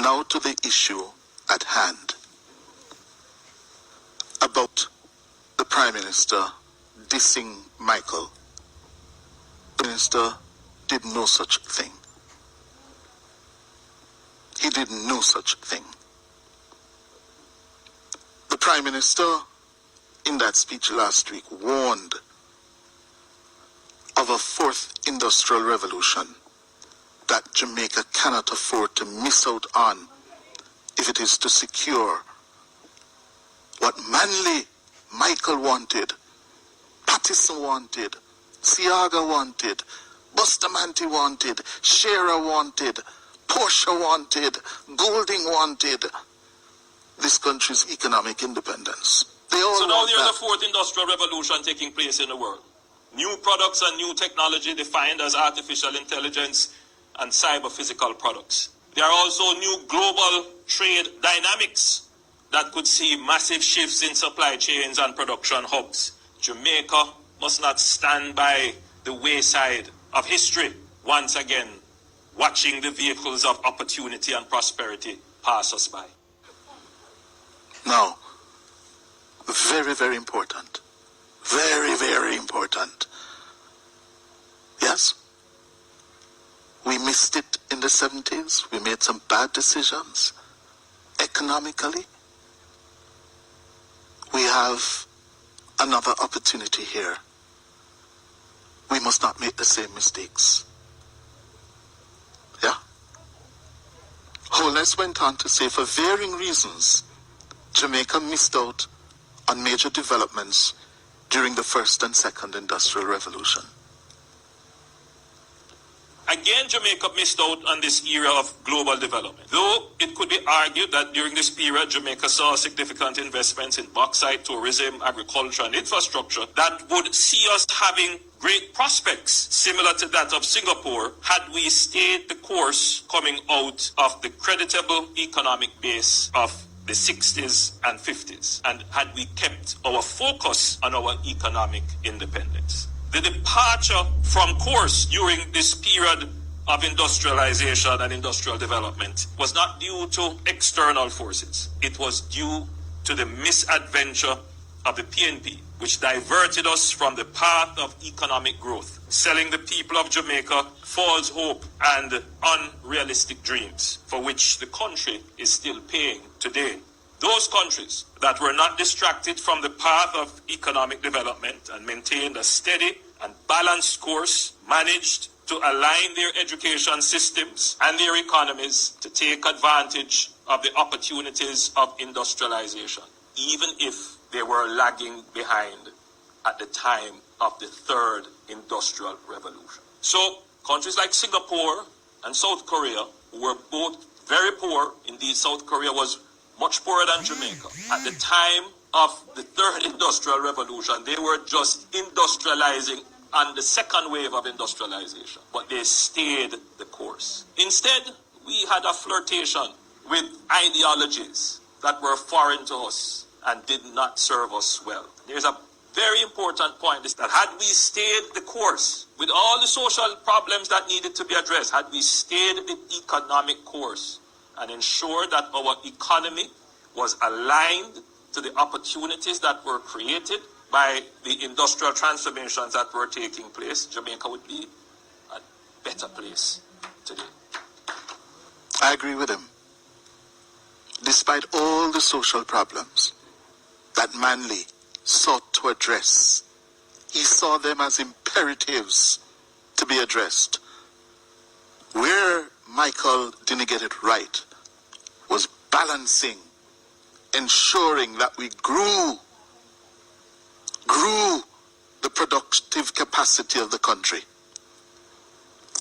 Now to the issue at hand about the Prime Minister dissing Michael. The Minister did no such thing. He did no such thing. The Prime Minister, in that speech last week, warned of a fourth industrial revolution that Jamaica cannot afford to miss out on if it is to secure what Manley, Michael wanted, Pattison wanted, Siaga wanted, Bustamante wanted, Shearer wanted, Portia wanted, Goulding wanted, this country's economic independence. They all so now want there's that. a fourth industrial revolution taking place in the world. New products and new technology defined as artificial intelligence and cyber-physical products. There are also new global trade dynamics that could see massive shifts in supply chains and production hubs. Jamaica must not stand by the wayside of history, once again, watching the vehicles of opportunity and prosperity pass us by. Now, very, very important. Very, very important. Yes, we missed it in the 70s. We made some bad decisions economically. We have another opportunity here. We must not make the same mistakes. Yeah? Holness went on to say, for varying reasons, Jamaica missed out on major developments during the first and second industrial revolution. Again, Jamaica missed out on this era of global development. Though it could be argued that during this period, Jamaica saw significant investments in bauxite, tourism, agriculture, and infrastructure that would see us having great prospects similar to that of Singapore had we stayed the course coming out of the creditable economic base of the 60s and 50s, and had we kept our focus on our economic independence. The departure from course during this period of industrialization and industrial development was not due to external forces. It was due to the misadventure of the PNP, which diverted us from the path of economic growth, selling the people of Jamaica false hope and unrealistic dreams, for which the country is still paying today. Those countries that were not distracted from the path of economic development and maintained a steady and balanced course managed to align their education systems and their economies to take advantage of the opportunities of industrialization, even if they were lagging behind at the time of the third industrial revolution. So countries like Singapore and South Korea were both very poor. Indeed, South Korea was much poorer than Jamaica. At the time of the third industrial revolution, they were just industrializing on the second wave of industrialization, but they stayed the course. Instead, we had a flirtation with ideologies that were foreign to us and did not serve us well. There's a very important point, is that had we stayed the course with all the social problems that needed to be addressed, had we stayed the economic course and ensured that our economy was aligned to the opportunities that were created by the industrial transformations that were taking place, Jamaica would be a better place today. I agree with him. Despite all the social problems that Manley sought to address, he saw them as imperatives to be addressed. Where Michael didn't get it right was balancing, ensuring that we grew the productive capacity of the country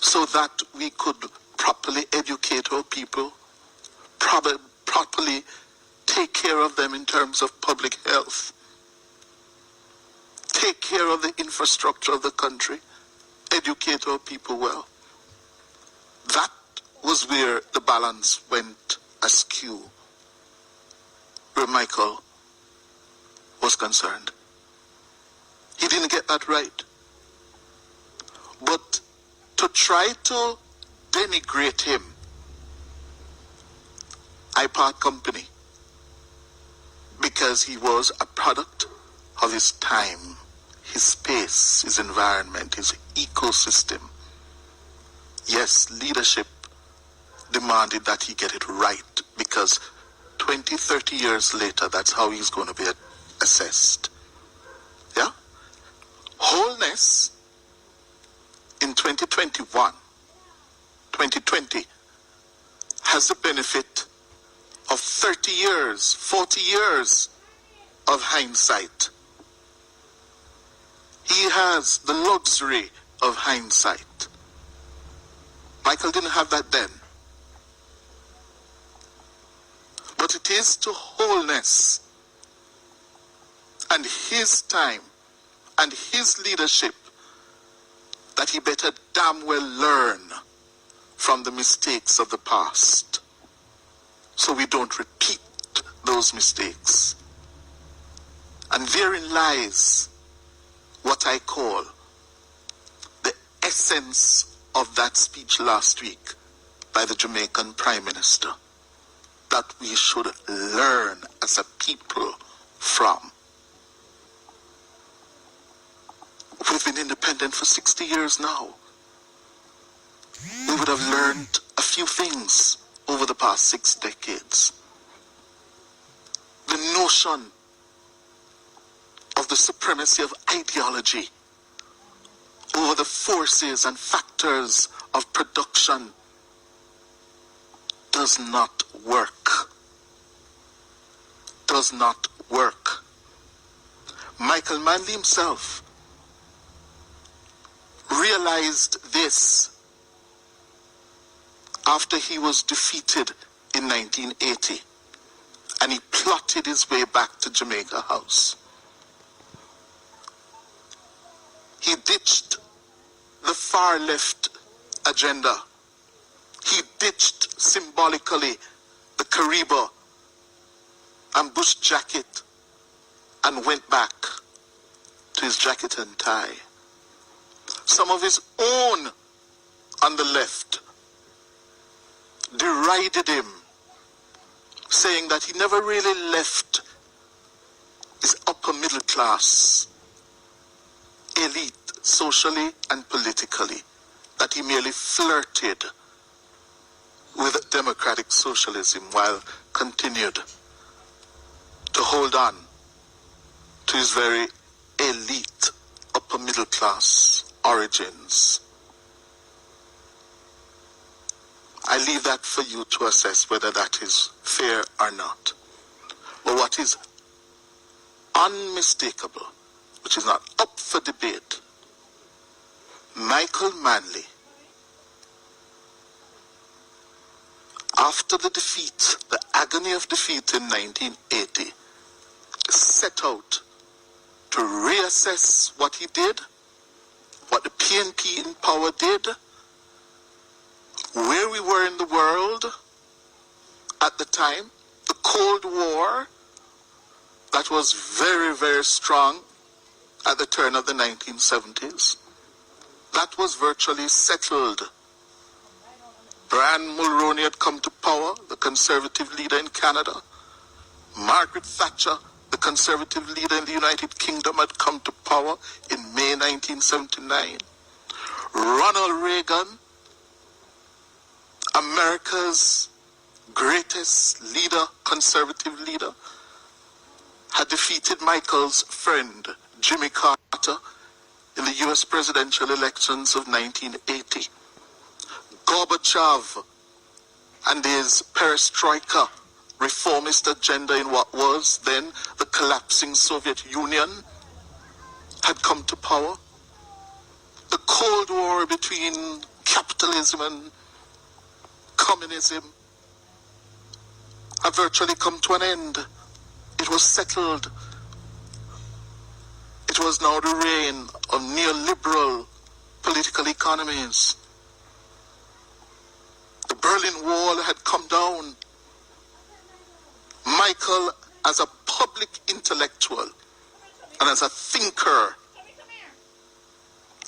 so that we could properly educate our people, properly take care of them in terms of public health, take care of the infrastructure of the country, educate our people well. That was where the balance went askew, where Michael was concerned. He didn't get that right. But to try to denigrate him iPod company because he was a product of his time, his space, his environment, his ecosystem. Yes, leadership demanded that he get it right because 20, 30 years later, that's how he's going to be assessed. Yeah? Wholeness in 2021, 2020, has the benefit of 30 years, 40 years of hindsight. He has the luxury of hindsight. Michael didn't have that then. But it is to wholeness and his time and his leadership that he better damn well learn from the mistakes of the past, so we don't repeat those mistakes. And therein lies what I call the essence of that speech last week by the Jamaican Prime Minister, that we should learn as a people from. We've been independent for 60 years now. We would have learned a few things over the past 6 decades. The notion of the supremacy of ideology over the forces and factors of production does not work. Does not work. Michael Manley himself realized this after he was defeated in 1980, and he plotted his way back to Jamaica House. He ditched the far left agenda. He ditched symbolically the Kariba and bush jacket and went back to his jacket and tie. Some of his own on the left derided him, saying that he never really left his upper middle class elite socially and politically, that he merely flirted with democratic socialism while continued to hold on to his very elite upper middle class origins. I leave that for you to assess whether that is fair or not. But what is unmistakable, which is not up for debate, Michael Manley, after the defeat, the agony of defeat in 1980, set out to reassess what he did, what the PNP in power did, where we were in the world at the time, the Cold War that was very, very strong at the turn of the 1970s. That was virtually settled. Brian Mulroney had come to power, the Conservative leader in Canada. Margaret Thatcher, the Conservative leader in the United Kingdom, had come to power in May 1979. Ronald Reagan, America's greatest leader, conservative leader, had defeated Michael's friend, Jimmy Carter, in the US presidential elections of 1980. Gorbachev and his perestroika reformist agenda in what was then the collapsing Soviet Union had come to power. The Cold War between capitalism and communism had virtually come to an end. It was settled. It was now the reign of neoliberal political economies. The Berlin Wall had come down. Michael, as a public intellectual and as a thinker,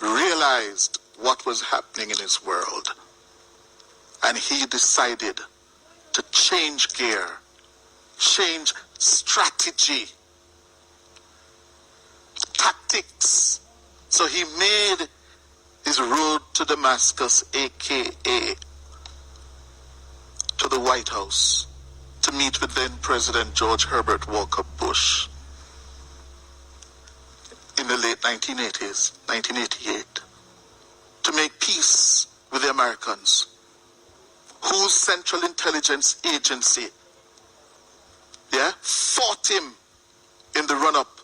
realized what was happening in his world. And he decided to change gear, change strategy, tactics. So he made his road to Damascus, aka to the White House, to meet with then President George Herbert Walker Bush in the late 1980s, 1988, to make peace with the Americans, whose Central Intelligence Agency fought him in the run-up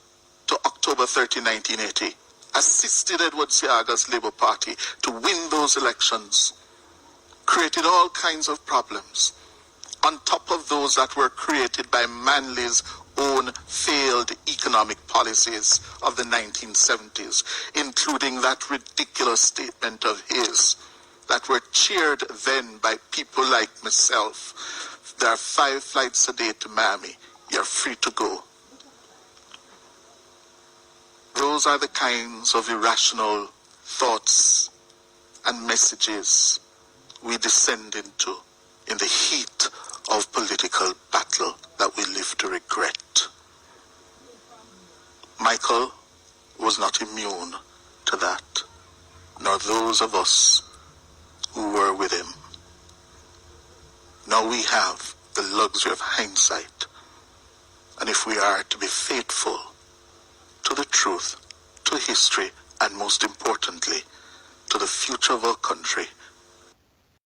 to October 30, 1980, assisted Edward Seaga's Labour Party to win those elections, created all kinds of problems, on top of those that were created by Manley's own failed economic policies of the 1970s, including that ridiculous statement of his that were cheered then by people like myself. There are 5 flights a day to Miami. You're free to go. Those are the kinds of irrational thoughts and messages we descend into in the heat of political battle that we live to regret. Michael was not immune to that, nor those of us who were with him. Now we have the luxury of hindsight, and if we are to be faithful to the truth, to history, and most importantly, to the future of our country,